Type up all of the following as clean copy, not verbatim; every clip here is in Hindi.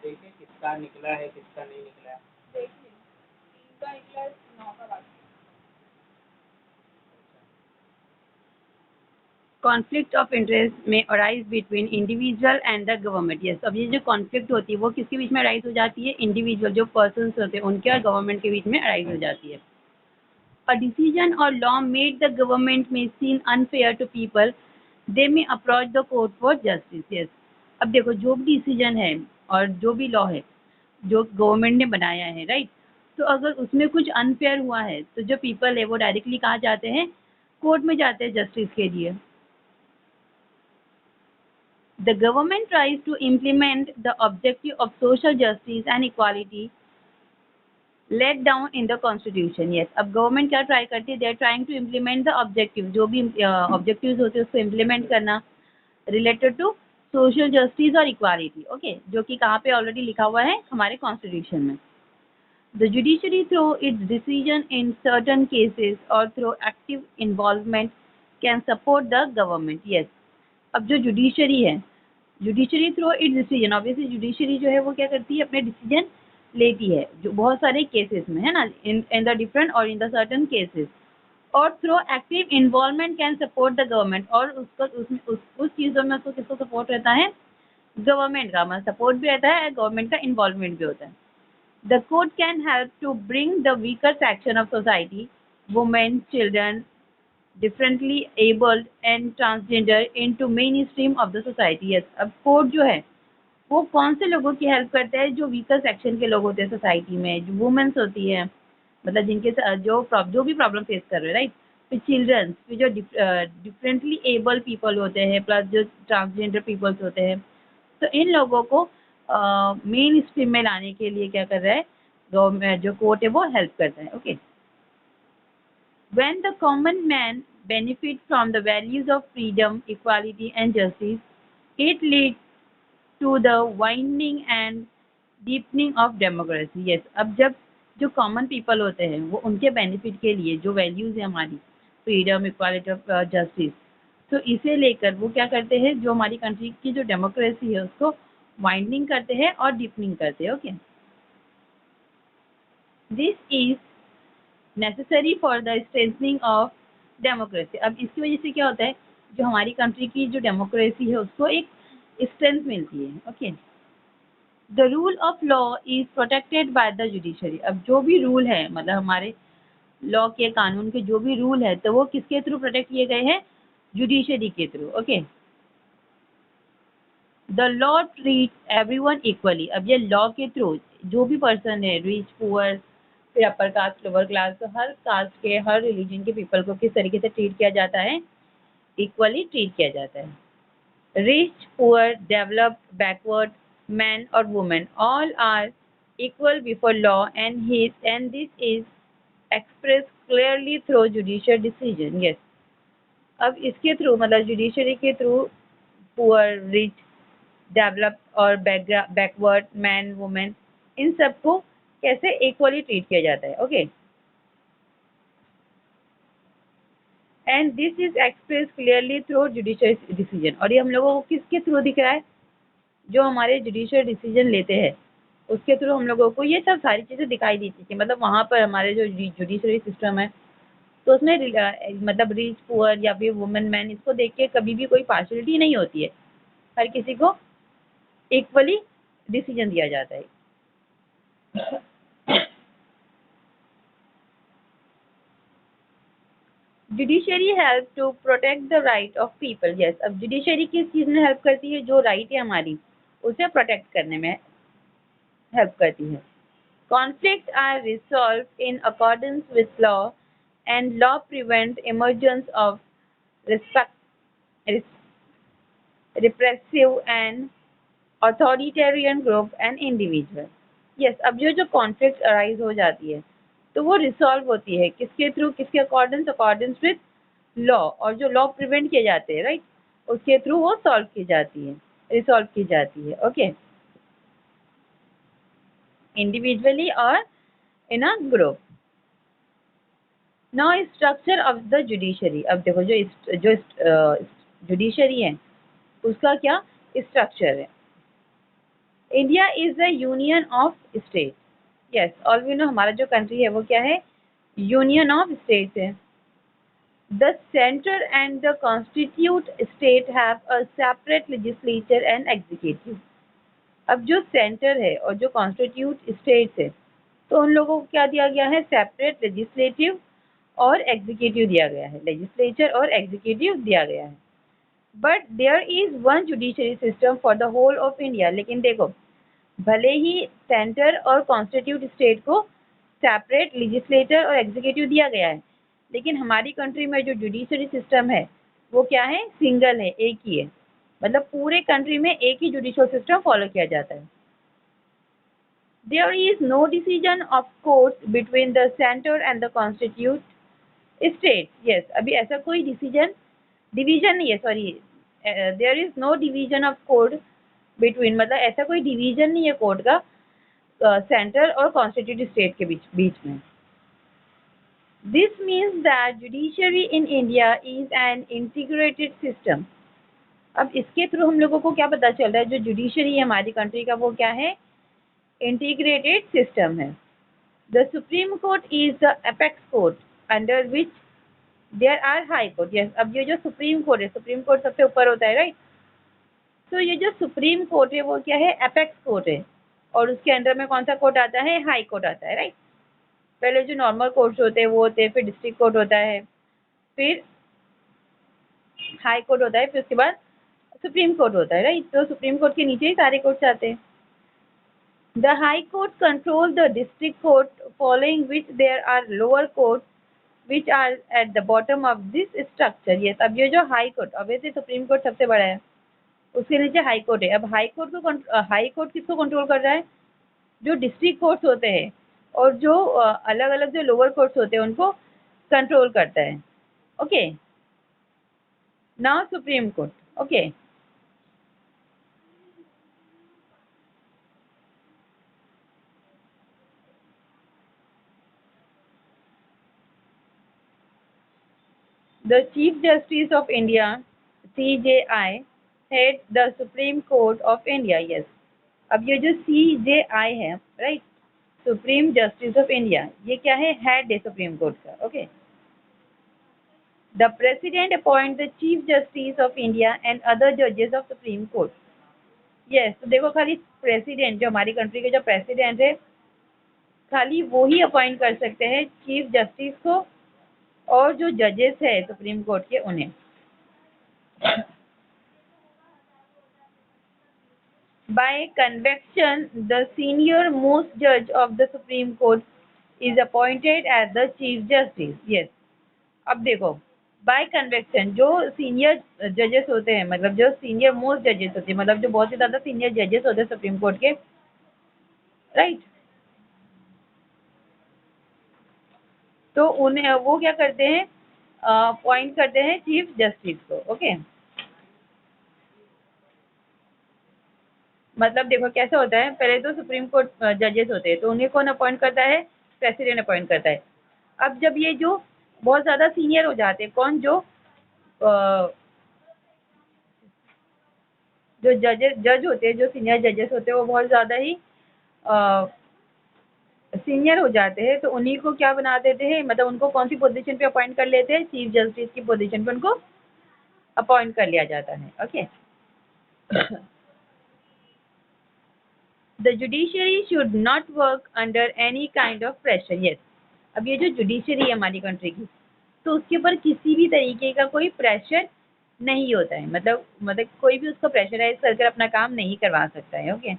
देखिए किसका निकला है किसका नहीं निकला है। देखिए 3 का निकला, 9 का बाकी। कॉन्फ्लिक्ट ऑफ इंटरेस्ट में arise between individual and the government. Yes, अब ये जो कॉन्फ्लिक्ट होती है वो किसके बीच में अराइज हो जाती है? इंडिविजुअल जो पर्सन्स होते हैं उनके और गवर्नमेंट के बीच में अराइज हो जाती है। A decision or law made the government may seem unfair to people, they may approach the court for justice. Yes. अब देखो जो भी डिसीजन है और जो भी लॉ है जो गवर्नमेंट ने बनाया है, राइट, तो अगर उसमें कुछ अनफेयर हुआ है तो जो पीपल है वो डायरेक्टली कहाँ जाते हैं? कोर्ट में जाते हैं जस्टिस के लिए। The government tries to implement the objective of social justice and equality laid down in the constitution. Yes, अब गवर्नमेंट क्या ट्राई करती है? They are trying to implement the objective, जो भी ऑब्जेक्टिव्स होते हैं उसको इम्प्लीमेंट करना रिलेटेड टू सोशल जस्टिस और इक्वालिटी। ओके, जो कि कहाँ पे ऑलरेडी लिखा हुआ है? हमारे कॉन्स्टिट्यूशन में। The judiciary through its decision in certain cases और through active involvement can support the government. Yes, अब जो जुडिशरी है, judiciary through its decision, obviously judiciary जो है वो क्या करती है? अपने डिसीजन लेती है जो बहुत सारे केसेस में, है ना, इन द डिफरेंट और इन द सर्टन केसेस, और through active involvement can support the government, और उसका उस चीज़ों में उसको किसको सपोर्ट रहता है? गवर्नमेंट का, मतलब सपोर्ट भी रहता है, गवर्नमेंट का इन्वॉल्वमेंट भी होता है। The court can help to bring the weaker section of society, women, children, differently abled and transgender into main stream of the society. Yes, अब कोर्ट जो है वो कौन से लोगों की हेल्प करता है? जो वीकर सेक्शन के लोग होते हैं सोसाइटी में, जो वुमेन्स होती है, मतलब जिनके जो भी प्रॉब्लम फेस कर रहे हैं, राइट, फिर चिल्ड्रंस, फिर जो डिफरेंटली एबल पीपल होते हैं, प्लस जो ट्रांसजेंडर पीपल्स होते हैं, तो इन लोगों को मेन स्ट्रीम में लाने के लिए क्या कर रहा है? गवर्नमेंट जो कोर्ट है वो हेल्प करता है। Okay, when the common man benefits from the values of freedom, equality and justice, it leads to the widening and deepening of democracy. Yes, अब जब जो कॉमन पीपल होते हैं वो उनके बेनिफिट के लिए जो वैल्यूज़ है हमारी, फ्रीडम, इक्वालिटी और जस्टिस, तो इसे लेकर वो क्या करते हैं? जो हमारी कंट्री की जो डेमोक्रेसी है उसको वाइडनिंग करते हैं और डीपनिंग करते हैं। Okay, this is necessary for the strengthening of democracy. अब इसकी वजह से क्या होता है? जो हमारी कंट्री की जो डेमोक्रेसी है उसको एक स्ट्रेंथ मिलती है। Okay, the rule of law is protected by the judiciary. अब जो भी रूल है, मतलब हमारे लॉ के, कानून के जो भी रूल है, तो वो किसके थ्रू प्रोटेक्ट किए गए हैं? जुडिशरी के through. Okay, the law treat everyone equally. अब ये लॉ के थ्रू जो भी पर्सन है, रिच, पुअर, फिर अपर कास्ट, लोअर क्लास, तो हर कास्ट के, हर रिलीजन के पीपल को किस तरीके से ट्रीट किया जाता है? इक्वली ट्रीट किया जाता है। Rich, poor, developed, backward, man or woman, all are equal before law, and this is expressed clearly through judicial decision. Yes, अब इसके थ्रू, मतलब जुडिशरी के थ्रू, पुअर, रिच, डेवलप्ड और बैकवर्ड, मैन, वुमेन, इन सबको कैसे इक्वली ट्रीट किया जाता है। Okay, and this is express clearly through judicial decision. और ये हम लोगों को किसके थ्रू दिख रहा है? जो हमारे जुडिशियल डिसीजन लेते हैं उसके थ्रू हम लोगों को ये सब सारी चीज़ें दिखाई देती थी। मतलब वहाँ पर हमारे जो जुडिशरी सिस्टम है तो उसमें मतलब रिच, पुअर या फिर वुमेन, मैन, इसको देख के कभी भी कोई पार्शलिटी नहीं होती है, हर किसी को इक्वली डिसीजन दिया जाता है। Judiciary help to protect the right of people. Yes, अब जुडिशरी किस चीज़ में हेल्प करती है? जो राइट है हमारी उसे प्रोटेक्ट करने में हेल्प करती है। Conflicts are resolved in accordance with law, and law prevents emergence of repressive and authoritarian group and individual. Yes, अब जो conflict arise हो जाती है तो वो resolve होती है किसके थ्रू? किसके accordance with law, और जो law prevent किए जाते हैं, right, उसके थ्रू वो solve की जाती है, resolve की जाती है। Okay, individually or in a group. Now structure of the judiciary. अब देखो जो जुडिशरी है उसका क्या स्ट्रक्चर है? India is the union of state. Yes, all we know हमारा जो कंट्री है वो क्या है, यूनियन ऑफ स्टेट्स है। The centre and the constitute state have a separate legislature and executive. अब जो सेंटर है और जो कॉन्स्टिट्यूट स्टेट्स है, तो उन लोगों को क्या दिया गया है, सेपरेट लेजिस्लेटिव और एग्जीक्यूटिव दिया गया है, लेजिस्लेचर और एग्जीक्यूटिव दिया गया है। But there is one judiciary system for the whole of India. लेकिन देखो, भले ही सेंटर और कॉन्स्टिट्यूट स्टेट को सेपरेट लेजिस्लेटर और एग्जीक्यूटिव दिया गया है, लेकिन हमारी कंट्री में जो जुडिशरी सिस्टम है वो क्या है, सिंगल है, एक ही है। मतलब पूरे कंट्री में एक ही जुडिशियल सिस्टम फॉलो किया जाता है। There is no decision of court between the centre and the constitute state. Yes, अभी ऐसा कोई डिवीजन नहीं है, sorry, there is no division of court between, मतलब ऐसा कोई डिवीजन नहीं है कोर्ट का सेंट्रल और कॉन्स्टिट्यूट स्टेट के बीच में। This means that judiciary in India is an integrated system. अब इसके थ्रू हम लोगों को क्या पता चल रहा है, जो जुडिशरी है हमारी कंट्री का वो क्या है, इंटीग्रेटेड सिस्टम है। The supreme court is the apex court under which there are high court. Yes, अब ये जो सुप्रीम कोर्ट है, सुप्रीम कोर्ट सबसे ऊपर होता है, राइट। तो ये जो सुप्रीम कोर्ट है वो क्या है, एपेक्स कोर्ट है, और उसके अंडर में कौन सा कोर्ट आता है, हाई कोर्ट आता है, राइट। पहले जो नॉर्मल कोर्ट्स होते हैं वो होते हैं, फिर डिस्ट्रिक्ट कोर्ट होता है, फिर हाई कोर्ट होता है, फिर उसके बाद सुप्रीम कोर्ट होता है, राइट। तो सुप्रीम कोर्ट के नीचे ही सारे कोर्ट्स आते हैं। The high court control the district court following which there are lower court which are at the bottom of this structure. Yes, अब ये जो high court, obviously supreme court सबसे बड़ा है, उसके नीचे हाई कोर्ट है। अब हाई कोर्ट किसको कंट्रोल कर रहा है, जो डिस्ट्रिक्ट कोर्ट्स होते हैं और जो अलग अलग जो लोअर कोर्ट्स होते हैं उनको कंट्रोल करता है। Okay, now supreme court. Okay, the chief justice of India CJI head the supreme court of India. Yes, अब ये जो CJI है, right, supreme justice of India, ये क्या है, हेड है सुप्रीम कोर्ट का। Okay, the president appoint the chief justice of India and other जजेस ऑफ सुप्रीम कोर्ट। यस, तो देखो, खाली प्रेसिडेंट, जो हमारी कंट्री के जो प्रेसिडेंट है, खाली वो ही अपॉइंट कर सकते हैं चीफ जस्टिस को, और जो जजेस है सुप्रीम कोर्ट के उन्हें। By convention the senior most जज of the supreme court is appointed as the chief justice. Yes, अब देखो, बाय कन्वेक्शन जो सीनियर जजेस होते हैं, मतलब जो सीनियर मोस्ट जजेस होते हैं, मतलब जो बहुत ही ज़्यादा सीनियर जजेस होते हैं सुप्रीम कोर्ट के, राइट, तो उन्हें वो क्या करते हैं, अपॉइंट करते हैं चीफ जस्टिस को। ओके, मतलब देखो कैसा होता है, पहले तो सुप्रीम कोर्ट जजेस होते हैं, तो उन्हें कौन अपॉइंट करता है, प्रेसिडेंट अपॉइंट करता है। अब जब ये जो बहुत ज़्यादा सीनियर हो जाते हैं, कौन, जो जज होते हैं, जो सीनियर जजेस होते हैं, वो बहुत ज़्यादा ही सीनियर हो जाते हैं, तो उन्हीं को क्या बना देते हैं, मतलब उनको कौन सी पोजीशन पे अपॉइंट कर लेते हैं, चीफ जस्टिस की पोजीशन पे उनको अपॉइंट कर लिया जाता है। Okay, the judiciary should not work under any kind of pressure. Yes, अब ये जो जुडिशरी है हमारी कंट्री की, तो उसके ऊपर किसी भी तरीके का कोई प्रेशर नहीं होता है, मतलब कोई भी उसको प्रेशराइज कर अपना काम नहीं करवा सकता है। ओके,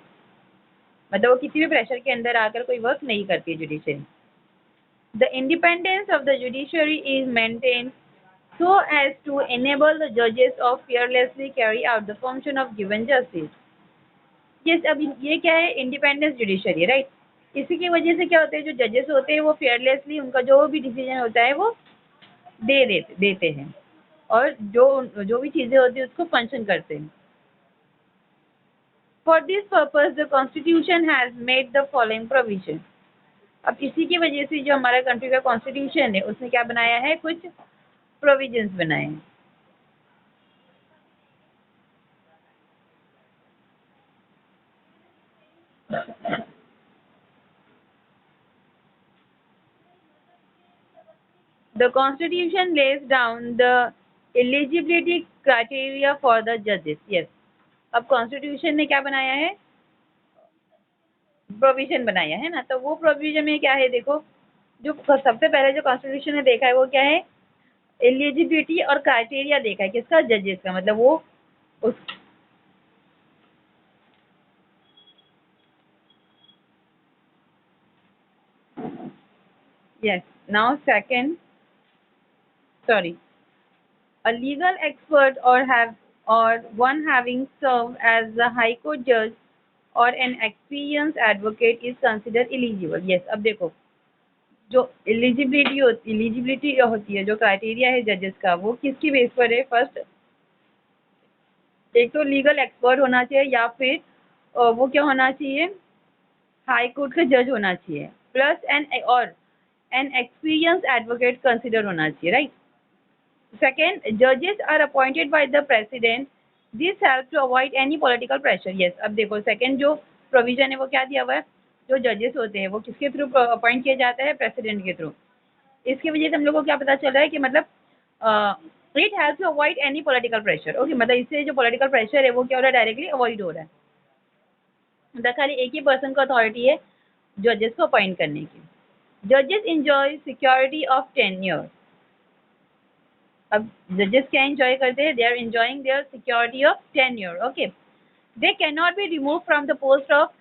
मतलब वो किसी भी प्रेशर के अंदर आकर कोई वर्क नहीं करती है judiciary. The independence of the judiciary is maintained so as to enable the judges of fearlessly carry out the function of given justice. yes, अब ये क्या है, इंडिपेंडेंस जुडिशरी, राइट। इसी की वजह से क्या होता है, जो जजेस होते हैं वो फेयरलेसली उनका जो भी डिसीजन होता है वो देते हैं, और जो भी चीज़ें होती है उसको फंक्शन करते हैं। For this purpose the constitution has made the following provision. अब इसी की वजह से जो हमारा कंट्री का कॉन्स्टिट्यूशन है उसने क्या बनाया है, कुछ प्रोविजंस बनाए हैं। The Constitution lays down the eligibility criteria for the judges. Yes. अब Constitution ने क्या बनाया है? प्रोविजन बनाया है ना, तो वो प्रोविजन में क्या है देखो, जो सबसे पहले जो Constitution ने देखा है वो क्या है? एलिजिबिलिटी और क्राइटेरिया देखा है किसका? जजेस का। मतलब वो उस yes now second sorry a legal expert or one having served as the high court judge or an experienced advocate is considered eligible. yes अब देखो, जो एलिजिबिलिटी होती है, जो क्राइटेरिया है जजेस का, वो किसकी बेस पर है? फर्स्ट, एक तो लीगल एक्सपर्ट होना चाहिए, या फिर वो क्या होना चाहिए? हाई कोर्ट का जज होना चाहिए, plus an experience advocate consider होना चाहिए, राइट? सेकेंड, जजेस are appointed by the president, this help to avoid any political pressure. Yes अब देखो, सेकेंड जो प्रोविजन है वो क्या दिया हुआ है? जो जजेस होते हैं वो किसके थ्रू अपॉइंट किया जाता है? प्रेसिडेंट के थ्रू. इसकी वजह से हम लोग को क्या पता चल रहा है कि मतलब it help to avoid any political pressure. Okay, मतलब इससे जो पॉलिटिकल प्रेशर है वो क्या हो रहा है? डायरेक्टली अवॉइड हो रहा है. खाली एक ही पर्सन को अथॉरिटी है जजेस को अपॉइंट करने की. जजेस एंजॉय सिक्योरिटी ऑफ टेन्योर. अब जजेस क्या एंजॉय करते हैं? They are enjoying their security of tenure. Okay, they can not be remove from the post of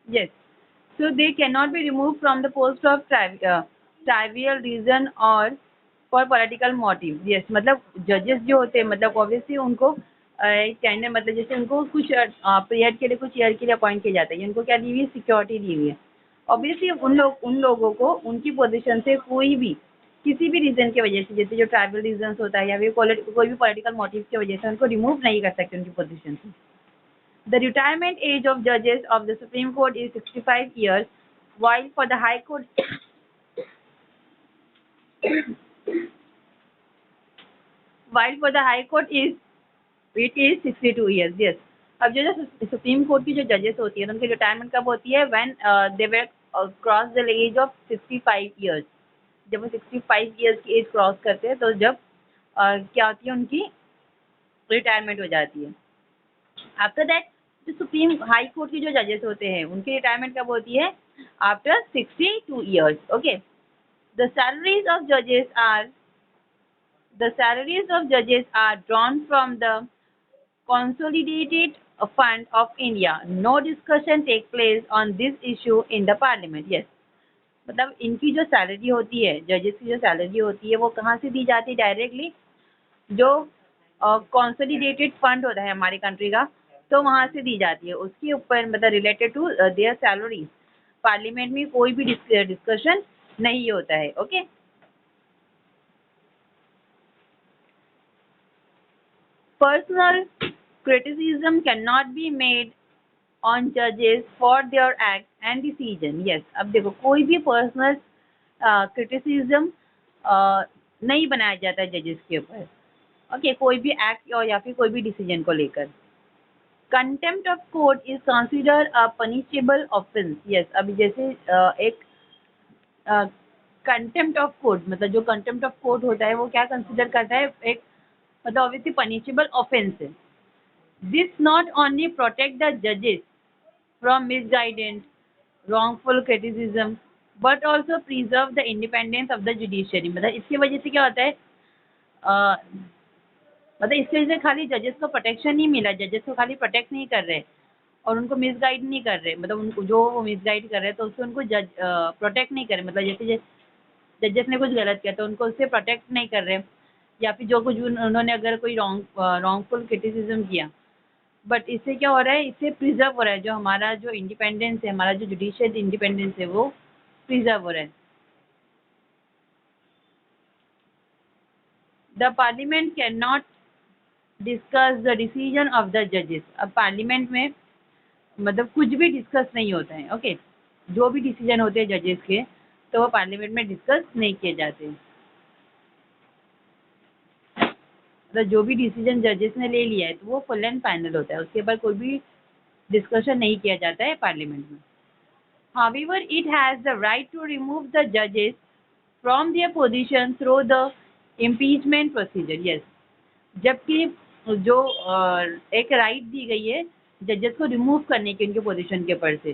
yes so they cannot be removed from the post of trivial reason or for political motive. yes मतलब जजेस जो होते हैं, मतलब ऑब्वियसली उनको टेंडर, मतलब जैसे उनको कुछ पीरियड के लिए, कुछ ईयर के लिए अपॉइंट किया जाता है. उनको क्या दी हुई है? सिक्योरिटी दी हुई है. ऑब्वियसली उन लोगों को उनकी पोजीशन से कोई भी किसी भी रीजन की वजह से, जैसे जो ट्राइबल रीजन होता है या फिर कोई भी पॉलिटिकल मोटिव की वजह से उनको रिमूव नहीं कर सकते उनकी पोजीशन से. The retirement age of judges of the Supreme Court is 65 years, while for the High Court it is 62 years. Yes. अब जो सुप्रीम कोर्ट की जो जजेस होती है उनकी रिटायरमेंट कब होती है? When they were cross the age of 65 years. जब वो 65 years की एज क्रॉस करते हैं तो जब क्या होती है? उनकी रिटायरमेंट हो जाती है. आफ्टर दैट जो सुप्रीम हाई कोर्ट की जो जजेस होते हैं उनकी रिटायरमेंट कब होती है? After 62 years. Okay, the salaries of जजेस are drawn from the consolidated fund of India. No discussion take place on this issue in the parliament. Yes. मतलब इनकी जो सैलरी होती है, जजेस की जो सैलरी होती है, वो कहाँ से दी जाती है? डायरेक्टली जो कंसोलिडेटेड फंड होता है हमारी कंट्री का, तो वहाँ से दी जाती है. उसके ऊपर मतलब related to their salary parliament में कोई भी डिस्कशन नहीं होता है. Okay, personal criticism cannot be made on judges for their act and decision. yes अब देखो, कोई भी पर्सनल क्रिटिसिज्म नहीं बनाया जाता है जजेस के ऊपर. ओके, कोई भी एक्ट या फिर कोई भी डिसीजन को लेकर. Contempt of court is considered a punishable offence. Yes अब जैसे एक कंटेम्प्ट ऑफ कोर्ट, मतलब जो कंटेम्प्ट ऑफ कोर्ट होता है वो क्या कंसिडर करता है? एक मतलब ऑब्वियसली पनिशेबल ऑफेंस है. This not only protect the judges from misguidance, wrongful criticism, but also preserve the independence of the judiciary. मतलब इसकी वजह से क्या होता है? मतलब इसकी वजह से खाली जजेस को प्रोटेक्शन नहीं मिला, जजेस को खाली प्रोटेक्ट नहीं कर रहे और उनको मिसगाइड नहीं कर रहे. मतलब उनको जो वो मिसगाइड कर रहे हैं तो उससे उनको जज प्रोटेक्ट नहीं कर रहे. मतलब जैसे जजेस ने कुछ गलत किया तो उनको उससे प्रोटेक्ट नहीं कर रहे, या फिर जो कुछ उन्होंने अगर कोई रॉन्गफुल क्रिटिसिज्म किया, बट इससे क्या हो रहा है? इससे प्रिजर्व हो रहा है जो हमारा जो इंडिपेंडेंस है, हमारा जो जुडिशियल इंडिपेंडेंस है वो प्रिजर्व हो रहा है. The parliament can not discuss the decision of the जजेस. अब पार्लियामेंट में मतलब कुछ भी डिस्कस नहीं होता है. ओके, जो भी डिसीजन होते हैं जजेस के तो वो पार्लियामेंट में डिस्कस नहीं किए जाते. मतलब जो भी डिसीजन जजेस ने ले लिया है तो वो फुल एंड फाइनल होता है, उसके ऊपर कोई भी डिस्कशन नहीं किया जाता है पार्लियामेंट में. However, it has the right to remove the judges from their position through the impeachment procedure. Yes. जबकि जो एक राइट दी गई है जजेस को रिमूव करने की उनके पोजीशन के ऊपर से,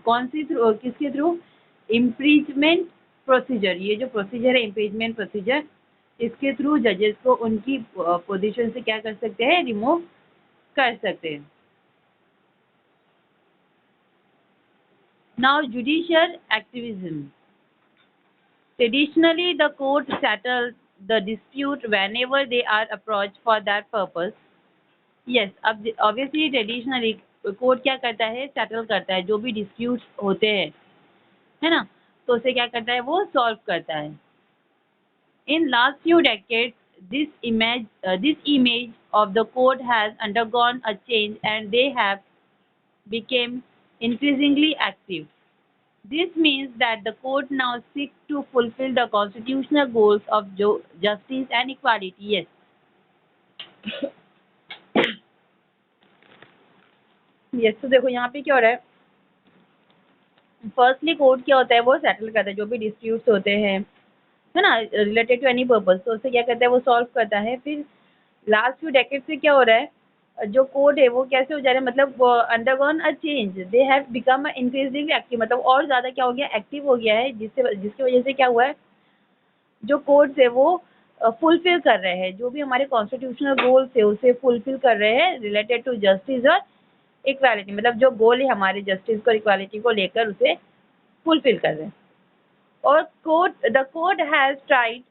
कौन सी थ्रू, किसके थ्रू? Impeachment procedure. ये जो प्रोसीजर है इम्पीचमेंट प्रोसीजर, इसके थ्रू जजेस को उनकी पोजीशन से क्या कर सकते हैं? रिमूव कर सकते हैं. Now, judicial activism. Traditionally, the court settled the dispute whenever they are approached for that purpose. Yes, अब obviously traditionally कोर्ट क्या करता है? सेटल करता है जो भी डिस्प्यूट्स होते हैं, है ना, तो उसे क्या करता है? वो सॉल्व करता है. In last few decades, this image of the court has undergone a change and they have become increasingly active. This means that the court now seeks to fulfill the constitutional goals of justice and equality. Yes. Yes, तो देखो यहाँ पे क्या हो रहा है. फर्स्टली कोर्ट क्या होता है? वो सेटल करता है जो भी डिस्प्यूट्स होते हैं, है ना, रिलेटेड टू एनी पर्पस, तो उससे क्या करता है? वो सॉल्व करता है. फिर लास्ट फ्यू डेकेड से क्या हो रहा है? जो कोर्ट है वो कैसे हो जा रहा है? मतलब undergone a change, they have become increasingly active, मतलब और ज़्यादा क्या हो गया? एक्टिव हो गया है, जिसकी वजह से क्या हुआ है? जो कोर्ट्स है वो फुलफिल कर रहे हैं जो भी हमारे कॉन्स्टिट्यूशनल गोल्स है उसे फुलफिल कर रहे हैं रिलेटेड टू जस्टिस और इक्वालिटी. मतलब जो गोल है हमारे जस्टिस और इक्वालिटी को लेकर उसे फुलफिल कर रहे हैं. और the court has tried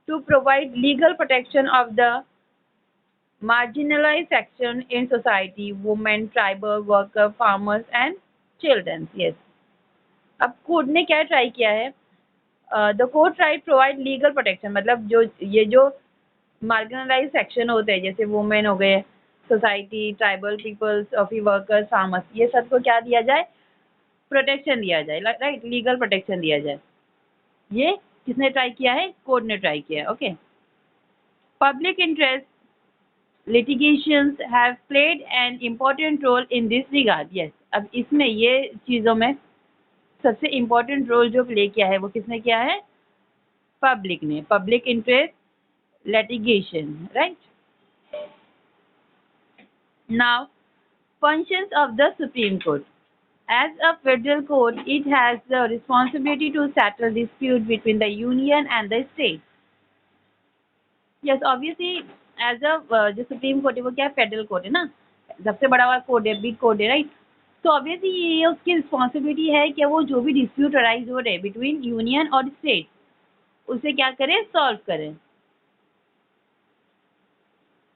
to provide legal protection of the marginalized section in society, women, tribal worker, farmers and children. Yes. अब कोर्ट ने क्या ट्राई किया है? The court try provide legal protection, मतलब जो मार्जिनलाइज सेक्शन होते हैं जैसे वुमेन हो गए, सोसाइटी, ट्राइबल पीपल्स, ऑफी वर्कर्स, फार्मर्स, ये सबको क्या दिया जाए? प्रोटेक्शन दिया जाए, राइट, लीगल प्रोटेक्शन दिया जाए. ये किसने ट्राई किया है? कोर्ट ने ट्राई किया है. Okay. Public interest litigations have played an important role in this regard. Yes. अब इसमें ये चीज़ों में सबसे इम्पोर्टेंट रोल जो प्ले किया है वो किसने किया है? पब्लिक ने. Public interest litigation, right? Now, functions of the Supreme Court. As a federal court, it has the responsibility to settle dispute between the union and the state. Yes, obviously, as a जो सुप्रीम कोर्ट है वो क्या है? फेडरल कोर्ट है ना, सबसे बड़ा वाला कोर्ट है, बिग कोर्ट है, राइट. तो ऑब्वियसली ये उसकी रिस्पॉन्सिबिलिटी है कि वो जो भी डिस्प्यूट अराइज हो रहे हैं बिटवीन यूनियन और स्टेट उसे क्या करें? सॉल्व करें.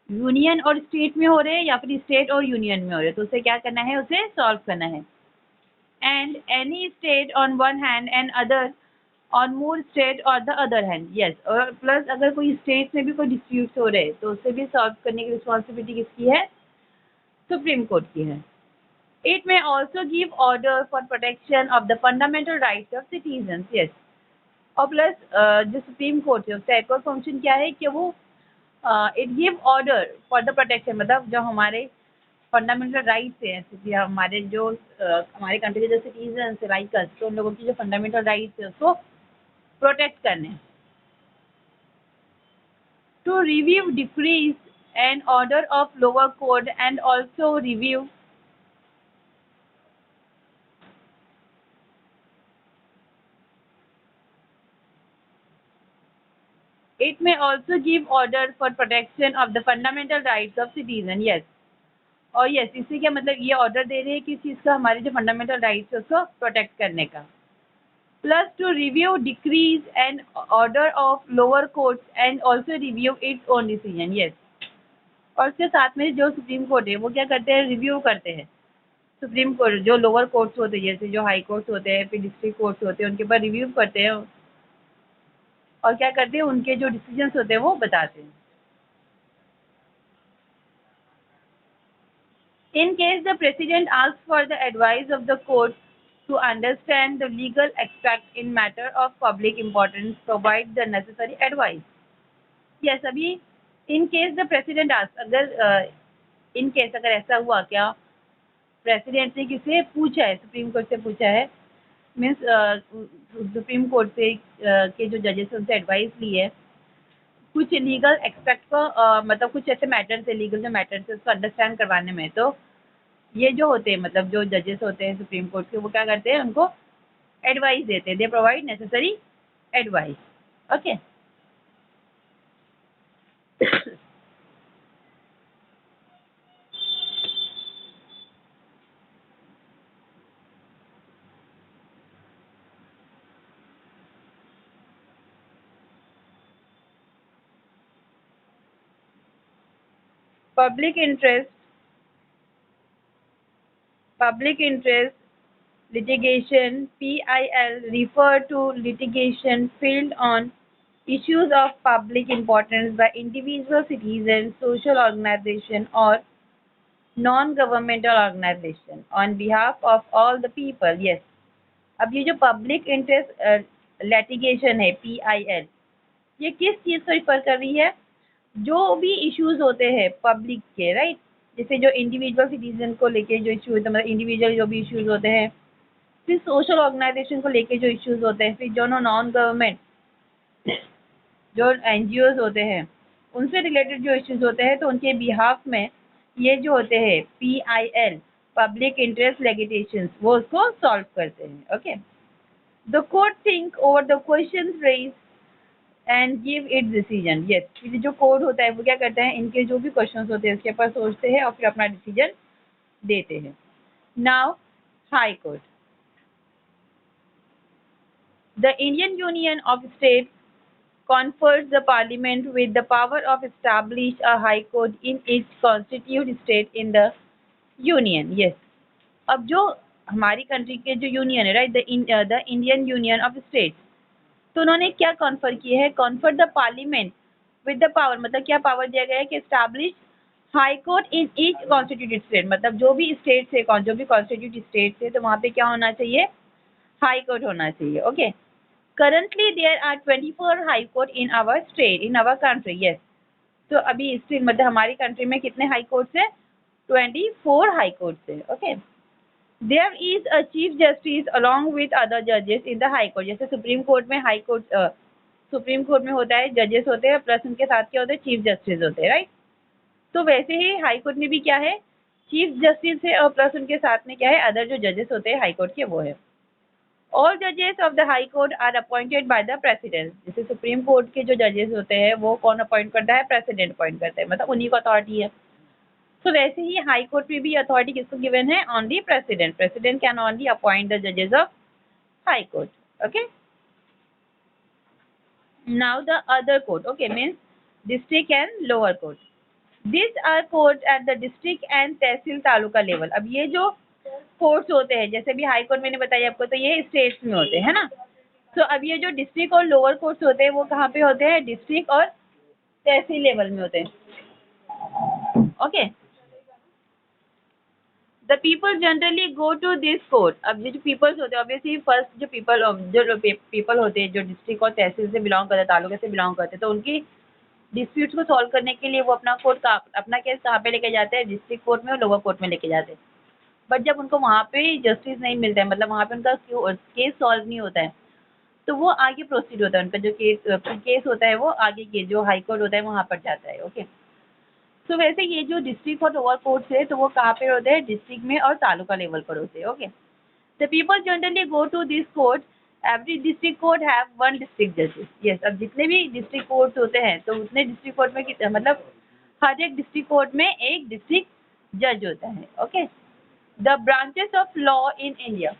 यूनियन और स्टेट में हो रहे हैं या फिर स्टेट और यूनियन में हो रहे हैं तो उसे क्या करना है? उसे सॉल्व करना है. And any state on one hand and other on more state और द अदर हैंड. यस. और प्लस अगर कोई स्टेट में भी कोई डिस्प्यूट्स हो रहे हैं तो उसे भी सॉल्व करने की रिस्पॉन्सिबिलिटी किसकी है? सुप्रीम कोर्ट की है. It may also give order for protection of the fundamental rights of citizens. Yes. और प्लस जो सुप्रीम कोर्ट है उसका एक और फंक्शन क्या है कि वो it give order for the protection, मतलब जो हमारे फंडामेंटल राइट्स हैं, हमारे जो हमारे कंट्री के जो सिटीजन्स है राइटर्स, तो उन लोगों की जो फंडामेंटल राइट्स है उसको प्रोटेक्ट करने. To review decrees and order of lower court and also review it may also give order for protection of the fundamental rights of citizen. Yes. और यस इससे क्या मतलब ये ऑर्डर दे रहे हैं किस चीज़ का? हमारे जो फंडामेंटल राइट्स है उसको प्रोटेक्ट करने का. Plus two review decrees and order of lower courts and also review its own decision. Yes. और उसके साथ में जो सुप्रीम कोर्ट है वो क्या करते हैं? रिव्यू करते हैं. सुप्रीम कोर्ट जो लोअर कोर्ट्स होते हैं जैसे जो हाई कोर्ट्स होते हैं फिर डिस्ट्रिक्ट कोर्ट्स होते हैं उनके ऊपर रिव्यू करते हैं और क्या करते हैं? उनके जो डिसीजंस होते हैं वो बताते हैं. In case the president asks for the advice of the court to understand the legal aspect in matter of public importance, provide the necessary advice. Yes, अभी in case the president ask, अगर इन केस अगर ऐसा हुआ, क्या प्रेसिडेंट ने किससे पूछा है, सुप्रीम कोर्ट से पूछा है, मीन्स सुप्रीम कोर्ट से के जो जजेस हैं उनसे एडवाइस ली है कुछ लीगल एक्सपेक्ट को, मतलब कुछ ऐसे मैटर्स है, लीगल जो मैटर्स है उसको अंडरस्टैंड करवाने में, तो ये जो होते हैं मतलब जो जजेस होते हैं सुप्रीम कोर्ट के, वो क्या करते हैं, उनको एडवाइस देते हैं, they provide necessary advice. Okay, public interest litigation PIL refer to litigation filed on issues of public importance by individual citizens, social organization or non-governmental organization on behalf of all the people. Yes, अब ये जो पब्लिक इंटरेस्ट लिटिगेशन है PIL, ये किस चीज़ को रिफर कर रही है, जो भी इश्यूज होते हैं पब्लिक के, राइट, जैसे जो इंडिविजुअल सिटीजन को लेके जो इश्यूज होते हैं, मतलब इंडिविजुअल जो भी इश्यूज होते हैं, फिर सोशल ऑर्गेनाइजेशन को लेके जो इश्यूज होते हैं, फिर जो नॉन गवर्नमेंट जो NGOs होते हैं उनसे रिलेटेड जो इश्यूज होते हैं, तो उनके बिहाफ में ये जो होते हैं PIL पब्लिक इंटरेस्ट लिटिगेशंस, वो उसको सॉल्व करते हैं। Okay, the court think over the questions raised and give its decision. Yes, फिर जो कोर्ट होता है वो क्या करता है, इनके जो भी क्वेश्चंस होते हैं उसके ऊपर सोचते हैं और फिर अपना डिसीजन देते हैं। Now high court, the Indian union of state confers the parliament with the power of establish a high court in each constituted state in the union. Yes, अब जो हमारी कंट्री के जो यूनियन है, right, the Indian union of states, तो उन्होंने क्या कॉन्फर किया है, confer the parliament with the power, मतलब क्या पावर दिया गया है कि establish high court in each constituted state, मतलब जो भी स्टेट से, जो भी कॉन्स्टिट्यूटेड स्टेट से, तो वहाँ पे क्या होना चाहिए, हाई कोर्ट होना चाहिए। Okay, currently there are 24 high court in our state, in our country. Yes, तो अभी स्टिल मतलब हमारी कंट्री में कितने हाई कोर्ट्स हैं, 24 हाई कोर्ट्स हैं। Okay, there is a chief justice along with other judges in the high court, जैसे सुप्रीम कोर्ट में हाई कोर्ट, सुप्रीम कोर्ट में होता है जजेस होते हैं प्लस उनके साथ क्या होते हैं, चीफ जस्टिस होते हैं, राइट, तो वैसे ही हाई कोर्ट में भी क्या है, चीफ जस्टिस है और प्लस उनके साथ में क्या है, अदर जो जजेस होते हैं हाई कोर्ट के, वो है। All judges of the High Court are appointed by the President. जैसे सुप्रीम कोर्ट के जो जजेस होते हैं वो कौन अपॉइंट करता है, प्रेसिडेंट अपॉइंट करता है, मतलब उन्हीं को अथॉरिटी है। तो वैसे ही हाई कोर्ट में भी अथॉरिटी किसको गिवन है, only president. President can only appoint the जजेस of high court. Okay, now the other court, okay, means district and lower court. This are court at the district and tehsil taluka level. अब ये जो कोर्ट्स होते हैं, जैसे भी हाई कोर्ट मैंने बताया आपको, तो ये स्टेट्स में होते हैं, है ना, तो अब ये जो डिस्ट्रिक्ट और लोअर कोर्ट्स होते हैं वो कहाँ पे होते हैं, डिस्ट्रिक्ट और तहसील लेवल में होते हैं। Okay, the people generally go to this court. अब ये जो पीपल्स होते हैं, ऑब्वियसली फर्स्ट जो पीपल होते हैं जो डिस्ट्रिक्ट और तहसील से बिलोंग करते हैं, तालुके से बिलोंग करते हैं, तो उनकी डिस्प्यूट्स को सॉल्व करने के लिए वो अपना कोर्ट का अपना केस कहाँ पे लेके जाते हैं, डिस्ट्रिक्ट कोर्ट में और लोअर कोर्ट में लेके जाते हैं। बट जब उनको वहाँ पे जस्टिस नहीं मिलता है, मतलब वहाँ पे उनका केस सॉल्व नहीं होता है, तो वो आगे प्रोसीड होता है, उनका जो केस होता है वो आगे के जो हाई कोर्ट होता है वहाँ पर जाता है। ओके, तो वैसे ये जो डिस्ट्रिक्ट और लोअर कोर्ट्स है तो वो कहाँ पे होते हैं, डिस्ट्रिक्ट में और तालुका लेवल पर होते हैं। Okay, the people generally go to this court, every district court have one district जजेस। यस, अब जितने भी डिस्ट्रिक्ट कोर्ट्स होते हैं तो उतने डिस्ट्रिक्ट कोर्ट में मतलब हर एक डिस्ट्रिक्ट कोर्ट में एक डिस्ट्रिक्ट जज होता है। Okay, the branches of law in India,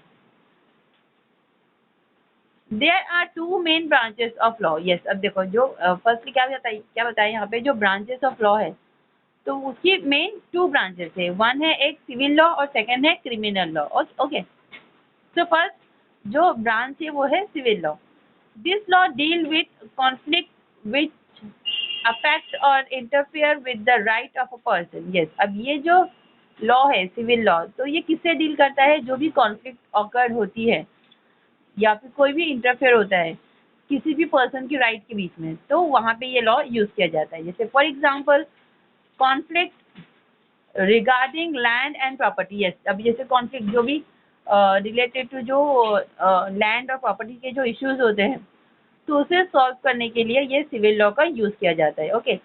there are two main branches of law. Yes, अब देखो जो फर्स्टली क्या बताया यहाँ पे, जो ब्रांचेस ऑफ लॉ है तो उसकी मेन टू ब्रांचेस है, वन है एक सिविल लॉ और सेकंड है criminal law. Okay, so first जो ब्रांच है वो है civil law. This law deal with conflict which affect और interfere with the right of a person. Yes, अब ये जो लॉ है सिविल लॉ, तो ये किससे डील करता है, जो भी कॉन्फ्लिक्ट ऑकर्ड होती है या फिर कोई भी इंटरफेयर होता है किसी भी पर्सन की राइट के बीच में, तो वहाँ पे ये लॉ यूज किया जाता है। जैसे for example conflict regarding land and property. Yes, अब जैसे कॉन्फ्लिक्ट जो भी रिलेटेड टू जो लैंड और प्रॉपर्टी के जो इश्यूज होते हैं, तो उसे सॉल्व करने के लिए ये सिविल लॉ का यूज किया जाता है। ओके,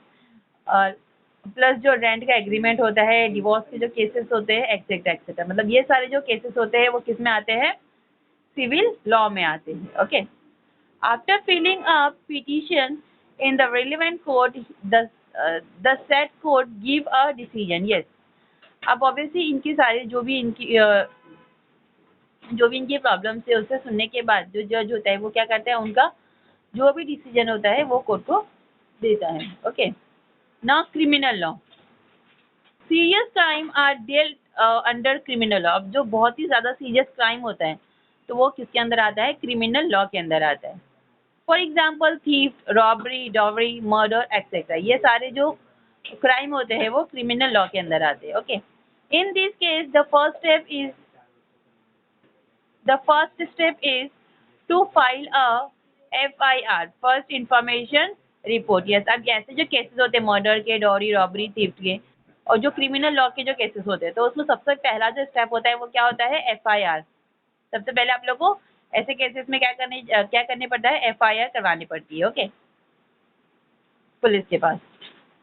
प्लस जो रेंट का एग्रीमेंट होता है, डिवोर्स के जो केसेस होते हैं, एक्सेट्रा एक्सेट्रा, मतलब ये सारे जो केसेस होते हैं वो किस में आते हैं, सिविल लॉ में आते हैं। Okay, after filling a petition in the relevant court the set court give a decision. Yes, अब ऑब्वियसली इनकी सारी जो भी इनकी प्रॉब्लम्स है उसे सुनने के बाद जो जज होता है वो क्या करता है, उनका जो भी डिसीजन होता है वो कोर्ट को देता है। Okay, now criminal law. Serious crime are dealt under criminal law. अब जो बहुत ही ज़्यादा सीरियस क्राइम होता है तो वो किसके अंदर आता है, क्रिमिनल लॉ के अंदर आता है। For example thief, robbery, dowry, murder etcetera, ये सारे जो क्राइम होते हैं वो क्रिमिनल लॉ के अंदर आते हैं। Okay, in this case the first step is to file a FIR, first information report. Yes, अब ऐसे जो केसेस होते हैं मर्डर के, डॉरी, रॉबरी, थीफ्ट के, और जो क्रिमिनल लॉ के जो केसेस होते हैं, तो उसमें सबसे पहला जो स्टेप होता है वो क्या होता है, FIR। सबसे पहले आप लोग को ऐसे केसेस में क्या करने पड़ता है, FIR करवानी पड़ती है। ओके, पुलिस के पास।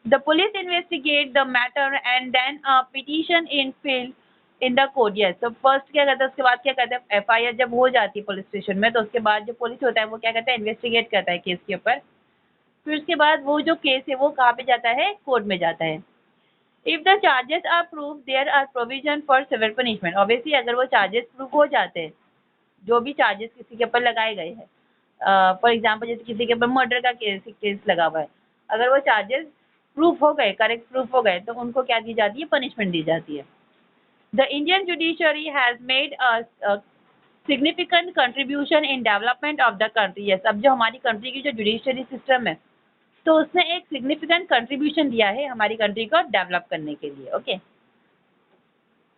The police investigate the matter and then a petition in fill in the court. Yes, तो फर्स्ट क्या करता है, उसके बाद क्या करता है, FIR जब हो जाती है पुलिस स्टेशन में, तो उसके बाद जो पुलिस होता है वो क्या करता है, इन्वेस्टिगेट करता है केस के ऊपर। फिर उसके बाद वो जो केस है वो कहाँ पे जाता है, कोर्ट में जाता है। If the charges are prove there are provision for civil punishment. Obviously अगर वो चार्जेस प्रूव हो जाते हैं, जो भी चार्जेस किसी के ऊपर लगाए गए हैं, फॉर एग्जाम्पल जैसे किसी के ऊपर मर्डर का केस लगा हुआ है, अगर वो चार्जेस प्रूफ हो गए, करेक्ट प्रूफ हो गए, तो उनको क्या दी जाती है, पनिशमेंट दी जाती है। The Indian judiciary has made a significant contribution in development of the country. Yes, अब जो हमारी कंट्री की जो जुडिशरी सिस्टम है, तो उसने एक सिग्निफिकेंट कंट्रीब्यूशन दिया है हमारी कंट्री को डेवलप करने के लिए। ओके,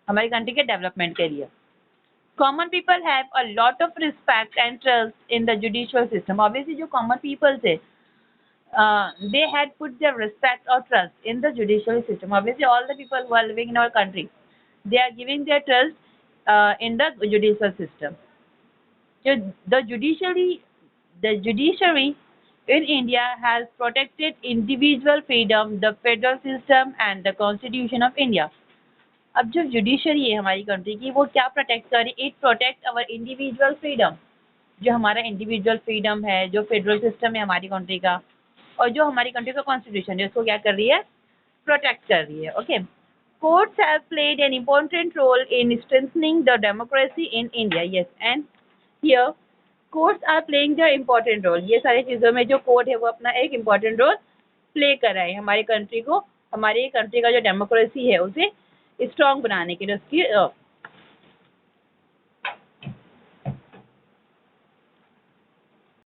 हमारी कंट्री के डेवलपमेंट के लिए। Common people have a lot of respect and trust in the judicial system. Obviously जो कॉमन पीपल्स है, they had put their respect or trust in the judicial system. Obviously all the people who are living in our country, they are giving their trust in the judicial system. So the judiciary in India has protected individual freedom, the federal system and the constitution of India. अब जो जुडिशरी है हमारी कंट्री की, वो क्या प्रोटेक्ट कर रही है, it protect our individual freedom. जो हमारा इंडिविजुअल फ्रीडम है, जो फेडरल सिस्टम है हमारी कंट्री का, और जो हमारी कंट्री का कॉन्स्टिट्यूशन है, उसको क्या कर रही है, प्रोटेक्ट कर रही है। Okay, courts have played an important role in strengthening the democracy in India. Yes, and here courts are playing the important role. ये सारी चीज़ों में जो कोर्ट है वो अपना एक इम्पोर्टेंट रोल प्ले कर रहा है हमारी कंट्री को, हमारी कंट्री का जो डेमोक्रेसी है उसे स्ट्रॉन्ग बनाने के लिए, उसकी